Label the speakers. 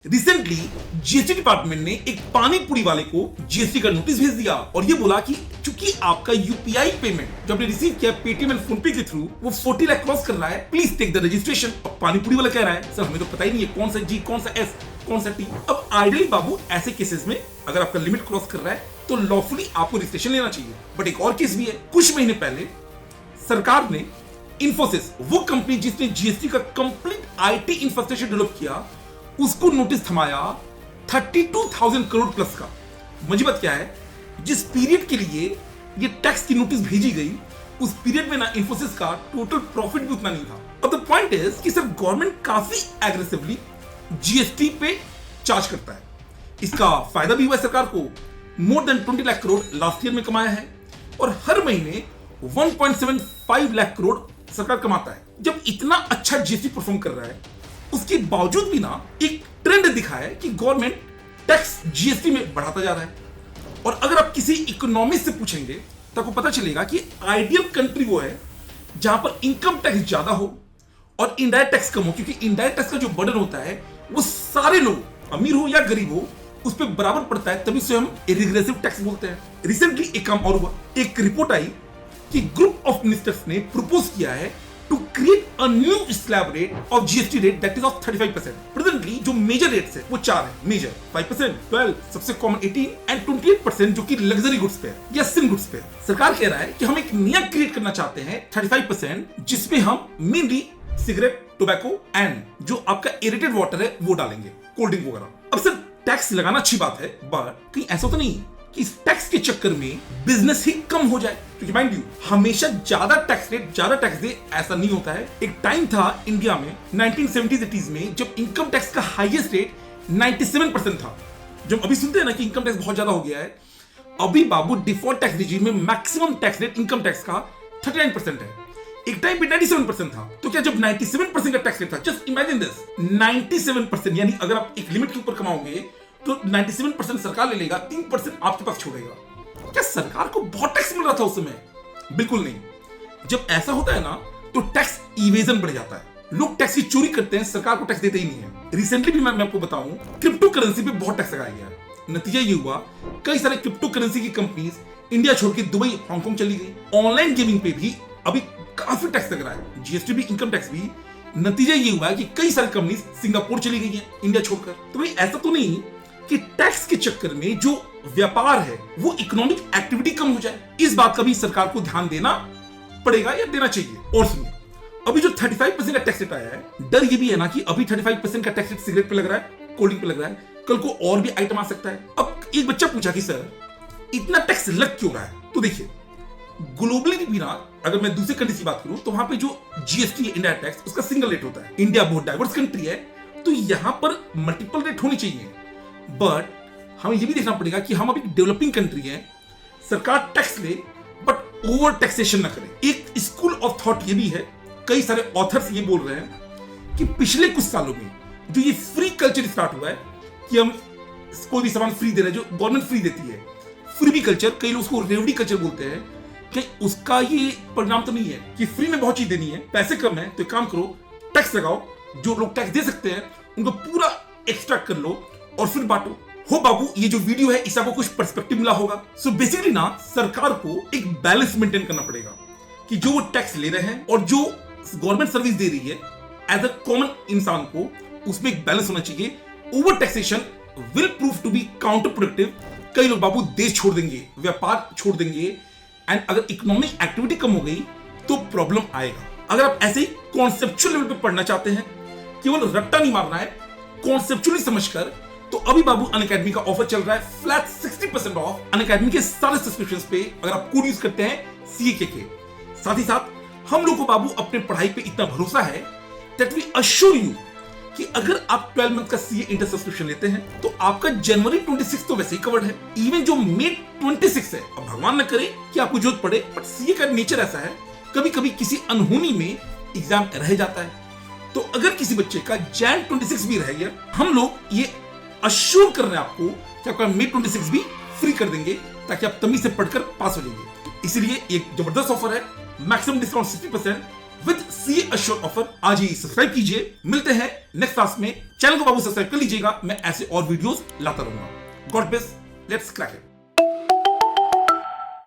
Speaker 1: Recently GST department ने एक पानी पूरी वाले को जीएसटी का नोटिस भेज दिया और ये बोला कि चूंकि आपका यूपीआई पेमेंट जो आपने रिसीव किया पेटीएम एंड फोनपे के थ्रू वो 40 लाख क्रॉस कर रहा है, प्लीज टेक द रजिस्ट्रेशन। पानी पूरी वाला कह रहा है सर हमें तो पता ही नहीं है कौन सा जी कौन सा एस कौन सा टी। अब आइडियली बाबू ऐसे केसेस में अगर आपका लिमिट क्रॉस कर रहा है तो लॉफुली आपको रजिस्ट्रेशन लेना चाहिए। बट एक और केस भी है, कुछ महीने पहले सरकार ने इंफोसिस, वो कंपनी जिसने जीएसटी का कंप्लीट आईटी इंफ्रास्ट्रक्चर डेवलप किया, उसको नोटिस थमाया 32,000 करोड़ प्लस का। मुझे क्या है, जिस पीरियड के लिए ये टैक्स की नोटिस भेजी गई उस पीरियड में ना इंफोसिस का टोटल प्रॉफिट भी उतना नहीं था। अब द पॉइंट इज कि सर गवर्नमेंट काफी एग्रेसिवली जीएसटी पे चार्ज करता है। इसका फायदा भी हुआ है सरकार को, more than 20 lakh crore last year में कमाया है और हर महीने 1.75 लाख करोड़ सरकार कमाता है। जब इतना अच्छा जीएसटी परफॉर्म कर रहा है उसके बावजूद भी ना एक ट्रेंड दिखा है कि गवर्नमेंट टैक्स जीएसटी में बढ़ाता जा रहा है। और अगर आप किसी इकोनॉमिस्ट से पूछेंगे तो आपको पता चलेगा कि आइडियल कंट्री वो है जहां पर इनकम टैक्स ज्यादा हो और इनडायरेक्ट टैक्स कम हो, क्योंकि इनडायरेक्ट टैक्स का जो बर्डन होता है वो सारे लोग, अमीर हो या गरीब हो, उस पर बराबर पड़ता है, तभी से हम रिग्रेसिव टैक्स बोलते हैं। रिसेंटली एक काम और हुआ, एक रिपोर्ट आई कि ग्रुप ऑफ मिनिस्टर्स ने प्रपोज किया है to create a new slab rate of GST rate that is of 35%. Presently जो मेजर रेट्स है वो चार है, मेजर 5%, 12, सबसे कॉमन 18 एंड 28% जो कि लग्जरी गुड्स पे है या सिन गुड्स पे है। सरकार कह रहा है कि हम एक नया क्रिएट करना चाहते हैं 35% जिसमें हम मेनली सिगरेट, टोबैको एंड जो आपका एरेटेड वाटर है वो डालेंगे, कोल्ड ड्रिंक वगैरह। अब सर टैक्स लगाना अच्छी बात है, बट कहीं ऐसा तो नहीं कि इस टैक्स के चक्कर में बिजनेस ही कम हो जाए, क्योंकि माइंड यू हमेशा ज्यादा टैक्स रेट ज्यादा टैक्स दे ऐसा नहीं होता है। एक टाइम था इंडिया में 1970s में जब इनकम टैक्स का हाईएस्ट रेट 97% था। जब अभी सुनते हैं ना कि इनकम टैक्स बहुत ज्यादा हो गया है, अभी बाबू डिफॉल्ट टैक्स रिजीम में maximum tax rate income tax का 39% है। एक टाइम पे 97% था। तो क्या जब 97% का टैक्स रेट था, जस्ट इमेजिन दिस 97%, यानी अगर आप एक लिमिट के ऊपर कमाओगे तो 97% सरकार ले लेगा, 3% आपके पास छोड़ेगा। क्या सरकार को बहुत टैक्स मिल रहा था उस समय? बिल्कुल नहीं। जब ऐसा होता है ना तो टैक्स इवेजन बढ़ जाता है, लोग टैक्स की चोरी करते हैं, सरकार को टैक्स देते ही नहीं है। रिसेंटली भी मैं आपको बताऊं, क्रिप्टो करेंसी पे बहुत टैक्स लगाया गया। नतीजा ये हुआ कई सारे क्रिप्टो करेंसी की कंपनीज इंडिया छोड़ के दुबई, हांगकांग चली गई। ऑनलाइन गेमिंग पे भी अभी काफी टैक्स लग रहा है, जीएसटी भी, इनकम टैक्स भी। नतीजा ये हुआ कि कई सारी कंपनीज सिंगापुर चली गई है इंडिया छोड़कर। तो भाई ऐसा तो नहीं कि टैक्स के चक्कर में जो व्यापार है वो इकोनॉमिक एक्टिविटी कम हो जाए। इस बात का भी सरकार को ध्यान देना पड़ेगा या देना चाहिए। और सुनिए, अभी जो 35% का टैक्स रेट आया है, डर ये भी है ना कि अभी 35% का टैक्स रेट सिगरेट पे लग रहा है, कोल्ड ड्रिंक पे लग रहा है, कल को और भी आइटम आ सकता है। अब एक बच्चा पूछा कि सर इतना टैक्स लग क्यों रहा है? तो देखिए, ग्लोबली भी ना, अगर मैं दूसरे कंट्री की बात करूं तो वहां पे जो जीएसटी है इंडायरेक्ट टैक्स, उसका सिंगल रेट होता है। इंडिया बहुत डाइवर्स कंट्री है तो यहां पर मल्टीपल रेट होनी चाहिए, बट हमें यह भी देखना पड़ेगा कि हम अभी डेवलपिंग कंट्री है, सरकार टैक्स ले बट ओवर टैक्सेशन ना करे। एक स्कूल ऑफ थॉट ये भी है, कई सारे ऑथर्स ये बोल रहे हैं कि पिछले कुछ सालों में जो ये फ्री कल्चर स्टार्ट हुआ है कि हम कोई भी सामान फ्री दे रहे हैं, जो गवर्नमेंट फ्री देती है, फ्री कल्चर, कई लोग उसको रेवड़ी कल्चर बोलते हैं, कि उसका ये परिणाम तो नहीं है कि फ्री में बहुत चीज देनी है, पैसे कम है तो एक काम करो, टैक्स लगाओ, जो लोग टैक्स दे सकते हैं उनको पूरा एक्सट्रैक्ट कर लो और फिर बांटो। हो बाबू, ये जो वीडियो है इससे आपको कुछ पर्सपेक्टिव मिला होगा। सो बेसिकली ना सरकार को एक बैलेंस मेंटेन करना पड़ेगा कि जो वो टैक्स ले रहे हैं और जो गवर्नमेंट सर्विस दे रही है एज अ कॉमन इंसान को, उसमें एक बैलेंस होना चाहिए। Over taxation will prove to be counterproductive. कई लोग बाबू देश छोड़ देंगे, व्यापार छोड़ देंगे, एंड अगर इकोनॉमिक एक्टिविटी कम हो गई तो प्रॉब्लम आएगा। अगर आप ऐसे ही कॉन्सेप्चुअल लेवल पे पढ़ना चाहते हैं, केवल रट्टा नहीं मारना है, कॉन्सेप्चुअली समझकर, तो अभी बाबू अनअकैडमी का ऑफर चल रहा है, फ्लैट 60% ऑफ अनअकैडमी के सारे सब्सक्रिप्शंस पे, अगर आप कोड यूज करते हैं सीए के। साथ ही साथ हम लोग को बाबू अपने पढ़ाई पे इतना भरोसा है दैट वी अश्योर यू कि अगर आप 12 मंथ का सीए इंटर सब्सक्रिप्शन लेते हैं तो आपका जनवरी 26 तो वैसे ही कवर्ड है, इवन जो May 26 है। अब भगवान न करे कि आपको जरूरत पड़े, बट सीए का नेचर ऐसा है, कभी कभी किसी अनहोनी में एग्जाम रह जाता है। तो अगर किसी बच्चे का Jan 26 भी रह गया, हम लोग ये अश्योर कर रहे हैं आपको कि आपका May 26 भी फ्री कर देंगे ताकि आप तमीज से पढ़कर पास हो जाएंगे। इसलिए एक जबरदस्त ऑफर है, maximum discount 60%, with C assured offer. आज ही सब्सक्राइब कीजिए। मिलते हैं नेक्स्ट क्लास में। चैनल को बाबू सब्सक्राइब कर लीजिएगा, मैं ऐसे और वीडियोस लाता रहूंगा। God bless, let's crack it.